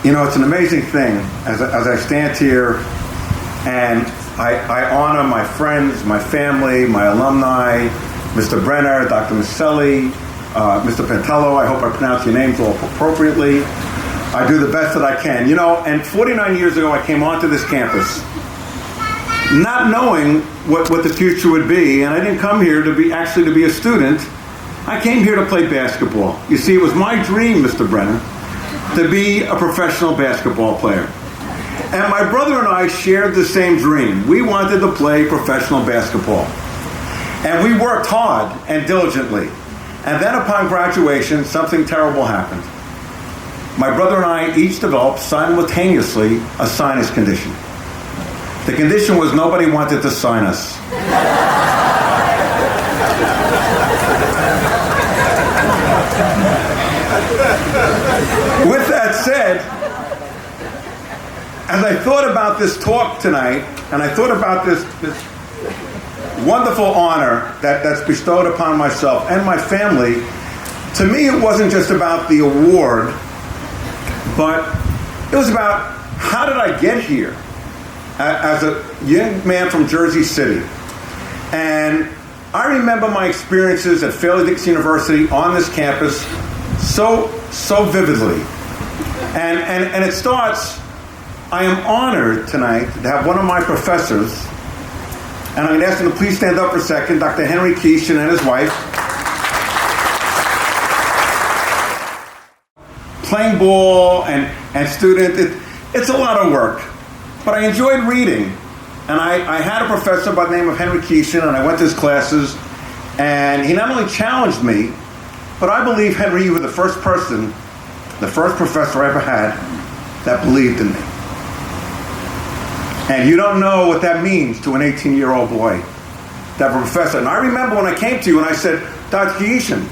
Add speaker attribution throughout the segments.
Speaker 1: You know, it's an amazing thing as I stand here and I honor my friends, my family, my alumni, Mr. Brenner, Dr. Maselli, Mr. Pinnacle. I hope I pronounced your names all appropriately. I do the best that I can. You know, and 49 years ago I came onto this campus not knowing what the future would be, and I didn't come here to be a student. I came here to play basketball. You see, it was my dream, Mr. Brenner, to be a professional basketball player. And my brother and I shared the same dream. We wanted to play professional basketball. And we worked hard and diligently. And then upon graduation, something terrible happened. My brother and I each developed simultaneously a sinus condition. The condition was nobody wanted to sign us. With that said, as I thought about this talk tonight, and I thought about this wonderful honor that's bestowed upon myself and my family, to me it wasn't just about the award, but it was about how did I get here as a young man from Jersey City. And I remember my experiences at Fairleigh-Dickinson University on this campus so vividly. And it starts, I am honored tonight to have one of my professors, and I'm going to ask him to please stand up for a second, Dr. Henry Keeshan and his wife. Playing ball and student, it's a lot of work. But I enjoyed reading. And I had a professor by the name of Henry Keeshan, and I went to his classes, and he not only challenged me, but I believe, Henry, you were the first person, the first professor I ever had that believed in me. And you don't know what that means to an 18-year-old boy, to have a professor. And I remember when I came to you and I said, Dr. Keeshan,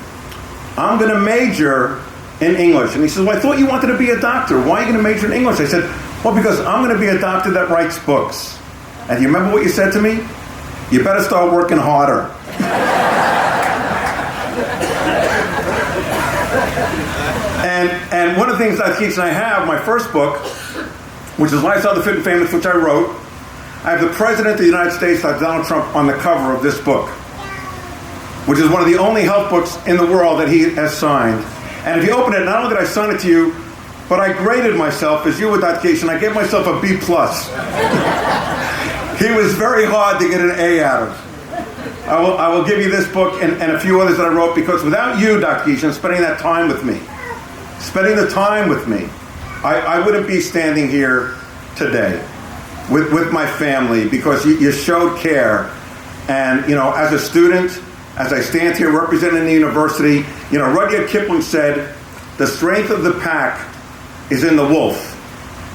Speaker 1: I'm going to major in English. And he says, well, I thought you wanted to be a doctor. Why are you going to major in English? I said, well, because I'm going to be a doctor that writes books. And you remember what you said to me? You better start working harder. And one of the things that Keith and I have, my first book, which is Lifestyle, the Fit and Famous, which I wrote, I have the President of the United States, Dr. Donald Trump, on the cover of this book, which is one of the only health books in the world that he has signed. And if you open it, not only did I sign it to you, but I graded myself, as you would, Dr. Keith, and I gave myself a B+. He was very hard to get an A out of. I will give you this book and a few others that I wrote, because without you, Dr. Keeshan, spending that time with me, I wouldn't be standing here today with my family, because you showed care. And, you know, as a student, as I stand here representing the university, you know, Rudyard Kipling said, the strength of the pack is in the wolf,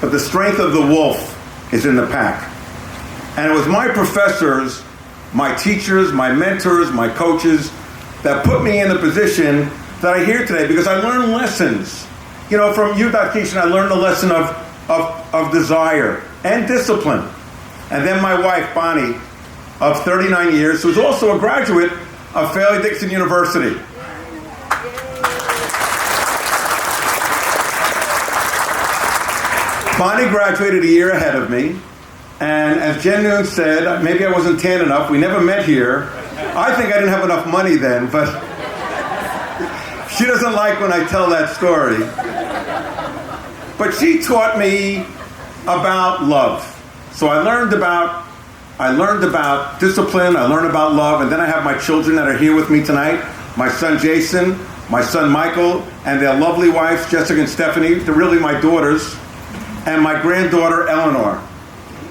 Speaker 1: but the strength of the wolf is in the pack. And it was my professors, my teachers, my mentors, my coaches that put me in the position that I hear today, because I learned lessons. You know, from you, Dr. Keeshan, I learned a lesson of desire and discipline. And then my wife, Bonnie, of 39 years, who's also a graduate of Fairleigh-Dickinson University. Bonnie graduated a year ahead of me. And as Jen Noon said, maybe I wasn't tan enough. We never met here. I think I didn't have enough money then, but she doesn't like when I tell that story. But she taught me about love. So I learned about discipline, I learned about love, and then I have my children that are here with me tonight. My son Jason, my son Michael, and their lovely wives, Jessica and Stephanie. They're really my daughters. And my granddaughter, Eleanor.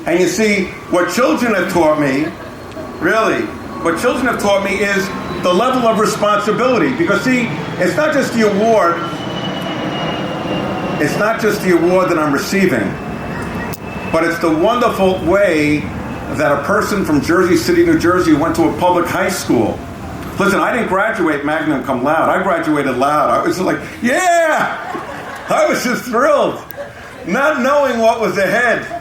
Speaker 1: And you see, what children have taught me, is the level of responsibility. Because see, it's not just the award that I'm receiving, but it's the wonderful way that a person from Jersey City, New Jersey, went to a public high school. Listen, I didn't graduate magna cum laude. I graduated loud. I was like, yeah! I was just thrilled, not knowing what was ahead.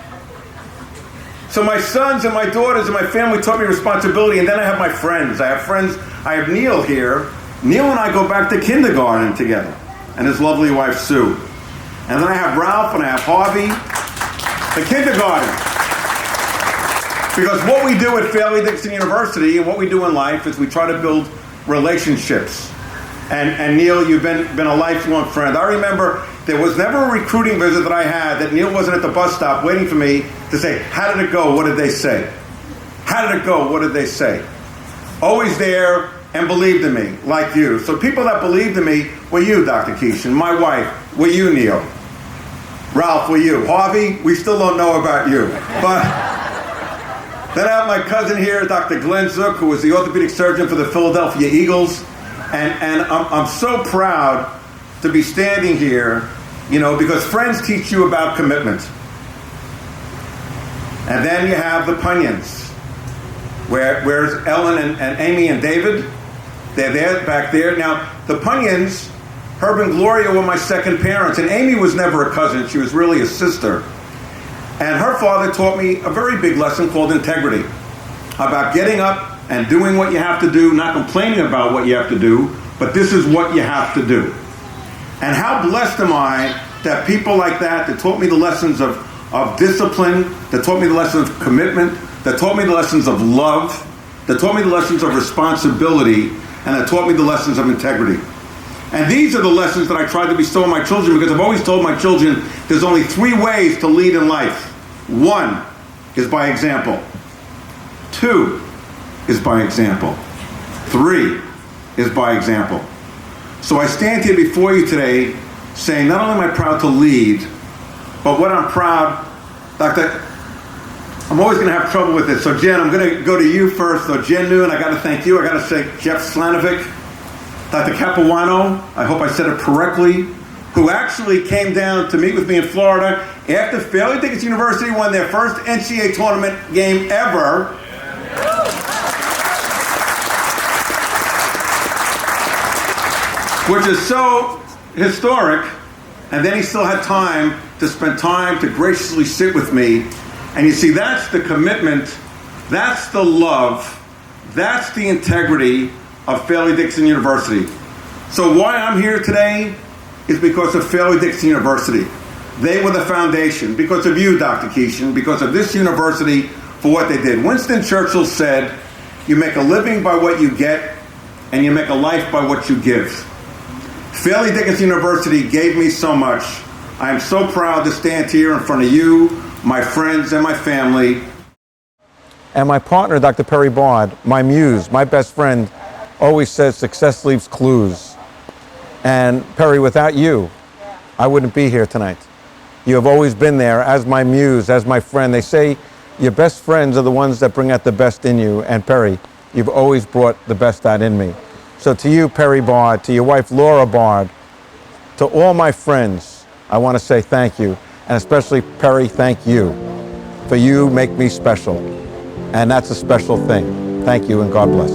Speaker 1: So my sons and my daughters and my family taught me responsibility, and then I have my friends. I have Neil here. Neil and I go back to kindergarten together, and his lovely wife, Sue. And then I have Ralph and I have Harvey, the kindergarten. Because what we do at Fairleigh Dickinson University and what we do in life is we try to build relationships. And Neil, you've been a lifelong friend. I remember there was never a recruiting visit that I had that Neil wasn't at the bus stop waiting for me to say, how did it go? What did they say? How did it go? What did they say? Always there and believed in me, like you. So people that believed in me were you, Dr. Keeshan, my wife, were you, Neil. Ralph, were you. Harvey, we still don't know about you. But then I have my cousin here, Dr. Glenn Zook, who was the orthopedic surgeon for the Philadelphia Eagles. And I'm so proud to be standing here, because friends teach you about commitment. And then you have the Punions. Where's Ellen and Amy and David? They're there, back there. Now, the Punions, Herb and Gloria were my second parents. And Amy was never a cousin. She was really a sister. And her father taught me a very big lesson called integrity. About getting up and doing what you have to do, not complaining about what you have to do, but this is what you have to do. And how blessed am I to have people like that taught me the lessons of discipline, that taught me the lessons of commitment, that taught me the lessons of love, that taught me the lessons of responsibility, and that taught me the lessons of integrity. And these are the lessons that I try to bestow on my children, because I've always told my children there's only 3 ways to lead in life. 1 is by example. 2 is by example. 3 is by example. So I stand here before you today saying not only am I proud to lead, but what I'm proud, Doctor, I'm always going to have trouble with this. So Jen, I'm going to go to you first. So Jen Noon, I got to thank you. I got to say Jeff Slanovic, Dr. Capuano, I hope I said it correctly, who actually came down to meet with me in Florida after Fairleigh Dickinson University won their first NCAA tournament game ever. Which is so historic, and then he still had time to spend time to graciously sit with me. And you see, that's the commitment, that's the love, that's the integrity of Fairleigh Dickinson University. So why I'm here today is because of Fairleigh Dickinson University. They were the foundation, because of you, Dr. Keeshan, because of this university for what they did. Winston Churchill said, you make a living by what you get, and you make a life by what you give. Fairleigh Dickinson University gave me so much. I am so proud to stand here in front of you, my friends, and my family.
Speaker 2: And my partner, Dr. Perry Bard, my muse, my best friend, always says success leaves clues. And Perry, without you, I wouldn't be here tonight. You have always been there as my muse, as my friend. They say your best friends are the ones that bring out the best in you. And Perry, you've always brought the best out in me. So to you, Perry Bard, to your wife, Laura Bard, to all my friends, I want to say thank you. And especially, Perry, thank you. For you make me special. And that's a special thing. Thank you, and God bless.